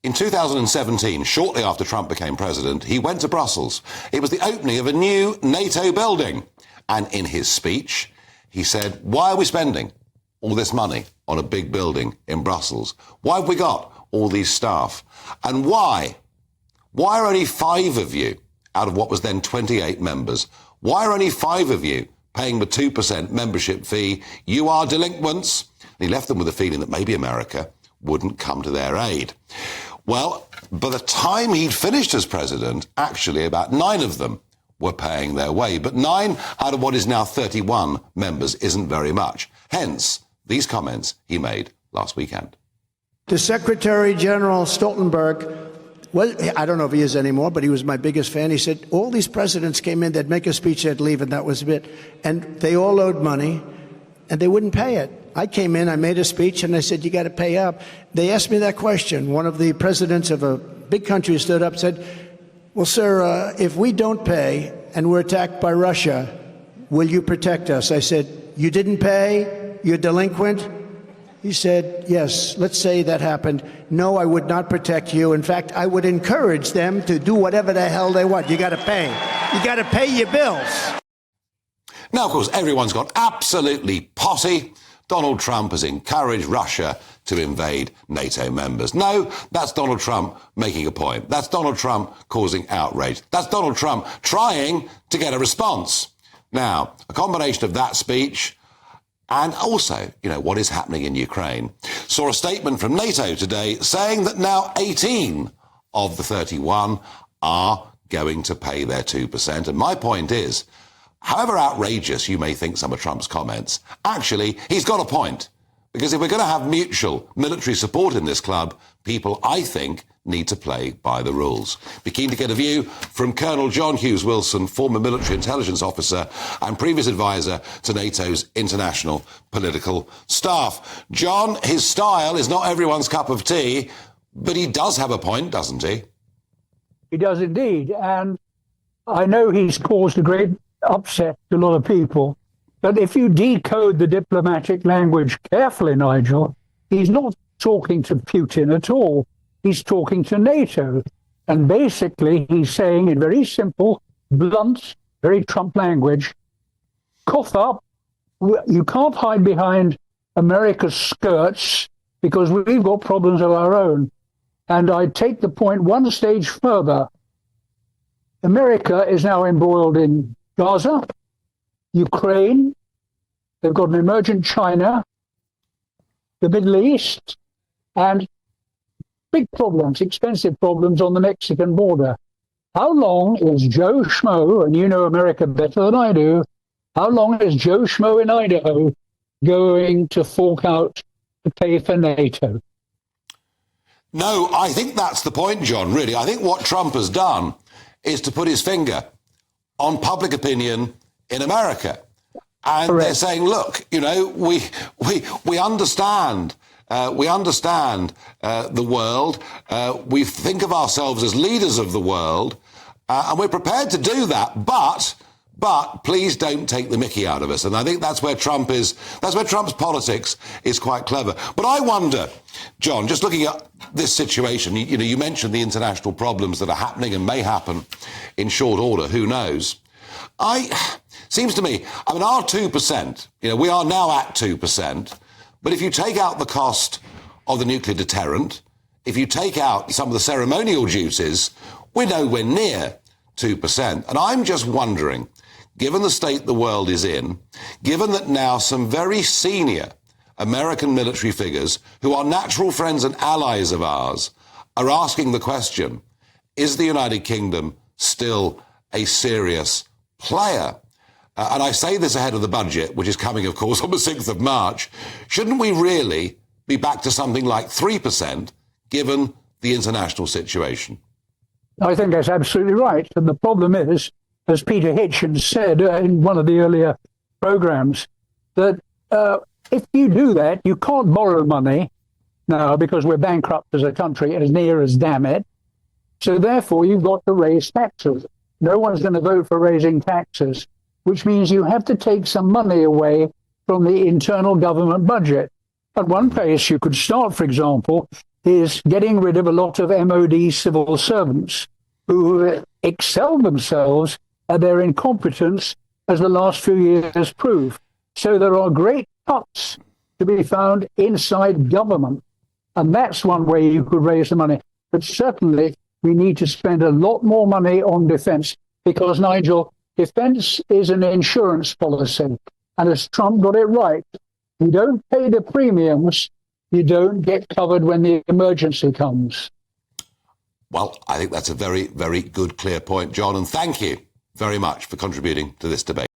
In 2017, shortly after Trump became president, he went to Brussels. It was the opening of a new NATO building. And in his speech, he said, why are we spending all this money on a big building in Brussels? Why have we got all these staff? And why are only 5 of you, out of what was then 28 members, why are only 5 of you paying the 2% membership fee? You are delinquents. And he left them with a feeling that maybe America wouldn't come to their aid. Well, by the time he'd finished as president, actually about 9 of them were paying their way. But 9 out of what is now 31 members isn't very much. Hence, these comments he made last weekend. The Secretary General Stoltenberg, well, I don't know if he is anymore, but he was my biggest fan. He said all these presidents came in, they'd make a speech, they'd leave, and that was it. And they all owed money, and they wouldn't pay it. I came in, I made a speech, and I said, you got to pay up. They asked me that question. One of the presidents of a big country stood up and said, well, sir, if we don't pay and we're attacked by Russia, will you protect us? I said, you didn't pay? You're delinquent? He said, yes, let's say that happened. No, I would not protect you. In fact, I would encourage them to do whatever the hell they want. You got to pay. You got to pay your bills. Now, of course, everyone's gone absolutely potty. Donald Trump has encouraged Russia to invade NATO members. No, that's Donald Trump making a point. That's Donald Trump causing outrage. That's Donald Trump trying to get a response. Now, a combination of that speech and also, what is happening in Ukraine, saw a statement from NATO today saying that now 18 of the 31 are going to pay their 2%. And my point is, however outrageous you may think some of Trump's comments, actually, he's got a point. Because if we're going to have mutual military support in this club, people, I think, need to play by the rules. Be keen to get a view from Colonel John Hughes-Wilson, former military intelligence officer and previous advisor to NATO's international political staff. John, his style is not everyone's cup of tea, but he does have a point, doesn't he? He does indeed. And I know he's caused a great upset to a lot of people. But if you decode the diplomatic language carefully, Nigel, he's not talking to Putin at all. He's talking to NATO. And basically, he's saying in very simple, blunt, very Trump language, cough up. You can't hide behind America's skirts because we've got problems of our own. And I take the point one stage further. America is now embroiled in Gaza, Ukraine, they've got an emergent China, the Middle East, and big problems, expensive problems on the Mexican border. How long is Joe Schmo, and you know America better than I do, how long is Joe Schmo in Idaho going to fork out to pay for NATO? No, I think that's the point, John, really. I think what Trump has done is to put his finger on public opinion in America. And Correct. They're saying, look, we understand. We understand the world. We think of ourselves as leaders of the world, and we're prepared to do that. But please don't take the mickey out of us. And I think that's where Trump is. That's where Trump's politics is quite clever. But I wonder, John, just looking at this situation, you mentioned the international problems that are happening and may happen in short order. Who knows? Seems to me, our 2%, we are now at 2%. But if you take out the cost of the nuclear deterrent, if you take out some of the ceremonial duties, we're nowhere near 2%. And I'm just wondering, given the state the world is in, given that now some very senior American military figures who are natural friends and allies of ours are asking the question, is the United Kingdom still a serious player? And I say this ahead of the budget, which is coming, of course, on the 6th of March. Shouldn't we really be back to something like 3%, given the international situation? I think that's absolutely right. And the problem is, as Peter Hitchens said in one of the earlier programs, that if you do that, you can't borrow money now because we're bankrupt as a country, as near as damn it. So therefore, you've got to raise taxes. No one's going to vote for raising taxes, which means you have to take some money away from the internal government budget. At one place, you could start, for example, is getting rid of a lot of MOD civil servants who excel themselves at their incompetence, as the last few years prove. So there are great cuts to be found inside government. And that's one way you could raise the money. But certainly we need to spend a lot more money on defense because, Nigel, defense is an insurance policy. And as Trump got it right, you don't pay the premiums, you don't get covered when the emergency comes. Well, I think that's a very, very good, clear point, John. And thank you very much for contributing to this debate.